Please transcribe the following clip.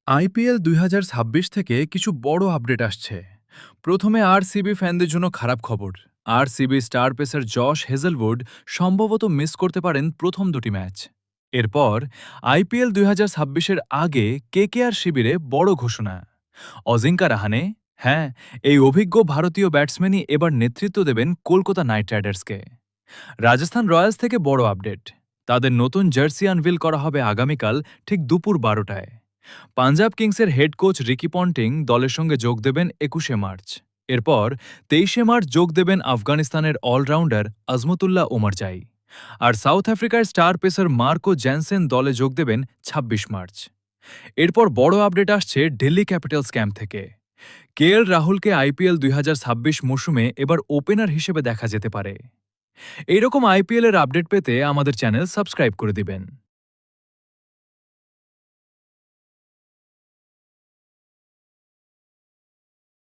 IPL ২০২৬ থেকে কিছু বড় আপডেট আসছে। প্রথমে আরসিবি ফ্যানদের জন্য খারাপ খবর। RCB star pacer Josh Hazlewood সম্ভবত মিস করতে পারেন প্রথম দুটি ম্যাচ। এরপর আইপিএল ২০২৬-এর আগে কেকেআর শিবিরে বড় ঘোষণা। অজিঙ্কা রাহানে, হ্যাঁ, এই অভিজ্ঞ ভারতীয় ব্যাটসম্যানই এবার নেতৃত্ব দেবেন কলকাতা নাইট রাইডার্সকে। রাজস্থান রয়্যালস থেকে বড় আপডেট। তাদের নতুন জার্সি আনভিল করা হবে আগামীকাল ঠিক দুপুর ১২টায়। পাঞ্জাব কিংসের হেড কোচ রিকি পন্টিং দলের সঙ্গে যোগ দেবেন ২১শে মার্চ। এরপর ২৩শে মার্চ যোগ দেবেন আফগানিস্তানের অলরাউন্ডার আজমতুল্লাহ ওমরজাই। আর সাউথ আফ্রিকার স্টার পেসার মার্কো জ্যানসেন দলে যোগ দেবেন ২৬ মার্চ। এরপর বড় আপডেট আসছে দিল্লি ক্যাপিটালস ক্যাম্প থেকে। কেএল রাহুলকে আইপিএল ২০২৬ মৌসুমে এবার ওপেনার হিসেবে দেখা যেতে পারে। এইরকম আইপিএল এর আপডেট পেতে আমাদের চ্যানেল সাবস্ক্রাইব করে দিবেন।